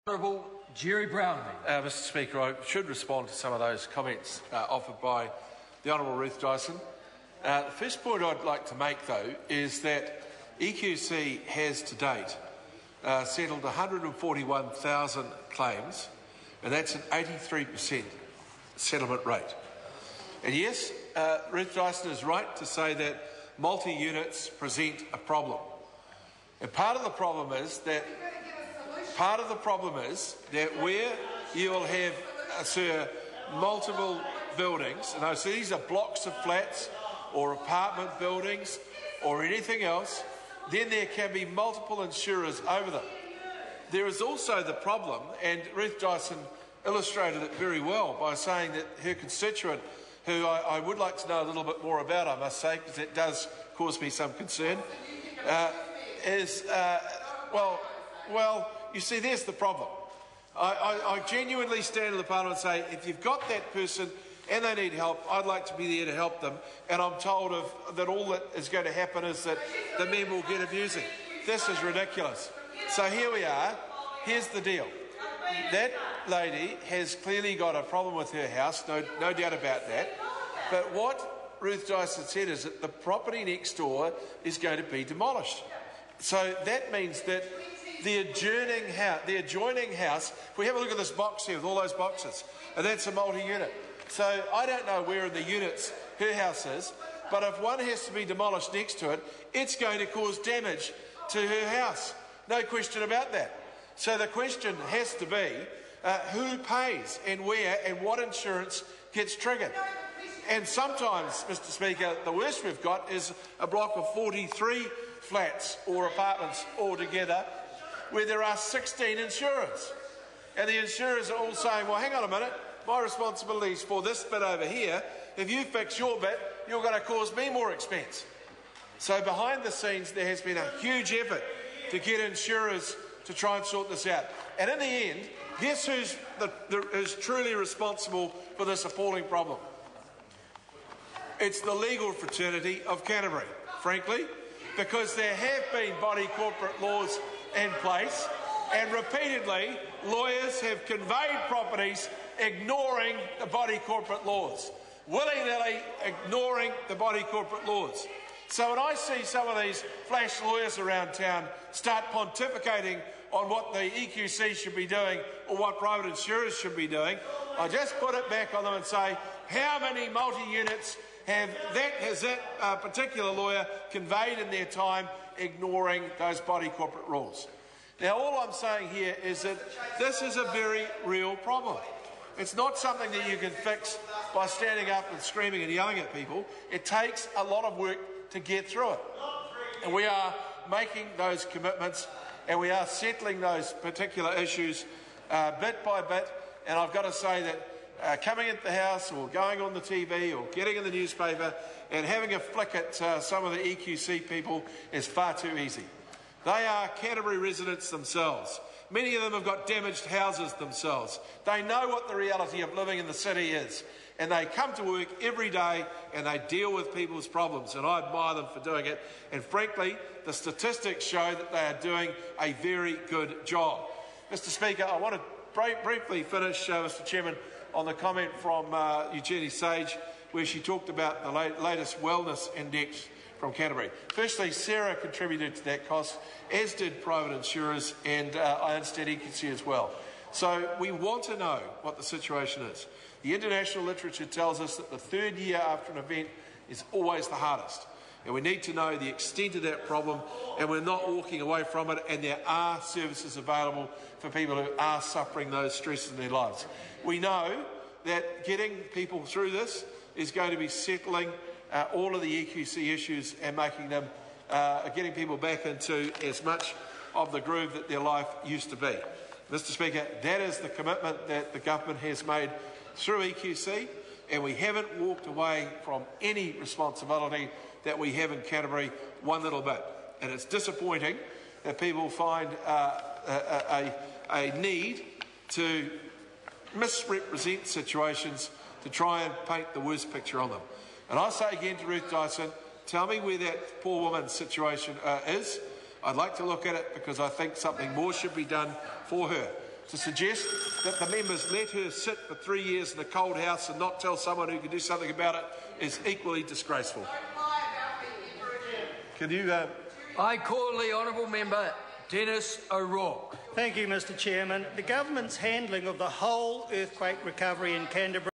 Honourable Jerry Brownlee. Mr Speaker, I should respond to some of those comments offered by the Honourable Ruth Dyson. The first point I'd like to make, though, is that EQC has to date settled 141,000 claims, and that's an 83% settlement rate. And yes, Ruth Dyson is right to say that multi-units present a problem. And part of the problem is that where you will have multiple buildings, and so these are blocks of flats or apartment buildings or anything else, then there can be multiple insurers over them. There is also the problem, and Ruth Dyson illustrated it very well by saying that her constituent, who I would like to know a little bit more about, I must say, because it does cause me some concern, you see, there's the problem. I genuinely stand in the Parliament and say, if you've got that person and they need help, I'd like to be there to help them, and I'm told that all that is going to happen is that the member will get abusing. This is ridiculous. So here we are. Here's the deal. That lady has clearly got a problem with her house, no doubt about that. But what Ruth Dyson said is that the property next door is going to be demolished. So that means that the adjoining house, if we have a look at this box here with all those boxes, and that's a multi-unit. So I don't know where in the units her house is, but if one has to be demolished next to it, it's going to cause damage to her house. No question about that. So the question has to be, who pays and where and what insurance gets triggered? And sometimes, Mr Speaker, the worst we've got is a block of 43 flats or apartments altogether, where there are 16 insurers. And the insurers are all saying, well, hang on a minute, my responsibility is for this bit over here. If you fix your bit, you're going to cause me more expense. So behind the scenes, there has been a huge effort to get insurers to try and sort this out. And in the end, guess who's truly responsible for this appalling problem? It's the legal fraternity of Canterbury, frankly, because there have been body corporate laws in place, and repeatedly lawyers have conveyed properties ignoring the body corporate laws, willy-nilly ignoring the body corporate laws. So when I see some of these flash lawyers around town start pontificating on what the EQC should be doing or what private insurers should be doing, I just put it back on them and say, how many multi-units has that particular lawyer conveyed in their time ignoring those body corporate rules? Now, all I'm saying here is that this is a very real problem. It's not something that you can fix by standing up and screaming and yelling at people. It takes a lot of work to get through it. And we are making those commitments, and we are settling those particular issues bit by bit. And I've got to say that coming into the House or going on the TV or getting in the newspaper and having a flick at some of the EQC people is far too easy. They are Canterbury residents themselves. Many of them have got damaged houses themselves. They know what the reality of living in the city is, and they come to work every day and they deal with people's problems, and I admire them for doing it. And frankly, the statistics show that they are doing a very good job. Mr Speaker, I want to briefly finish, Mr Chairman, on the comment from Eugenie Sage, where she talked about the latest wellness index from Canterbury. Firstly, Sarah contributed to that cost, as did private insurers, and I understand EQC as well. So we want to know what the situation is. The international literature tells us that the third year after an event is always the hardest, and we need to know the extent of that problem, and we're not walking away from it, and there are services available for people who are suffering those stresses in their lives. We know that getting people through this is going to be settling all of the EQC issues and making them, getting people back into as much of the groove that their life used to be. Mr Speaker, that is the commitment that the government has made through EQC, and we haven't walked away from any responsibility that we have in Canterbury one little bit. And it's disappointing that people find a need to misrepresent situations to try and paint the worst picture on them. And I say again to Ruth Dyson, tell me where that poor woman's situation is. I'd like to look at it because I think something more should be done for her. to suggest that the members let her sit for 3 years in a cold house and not tell someone who can do something about it is equally disgraceful. Can you... I call the honourable member Dennis O'Rourke. Thank you, Mr Chairman. The government's handling of the whole earthquake recovery in Canterbury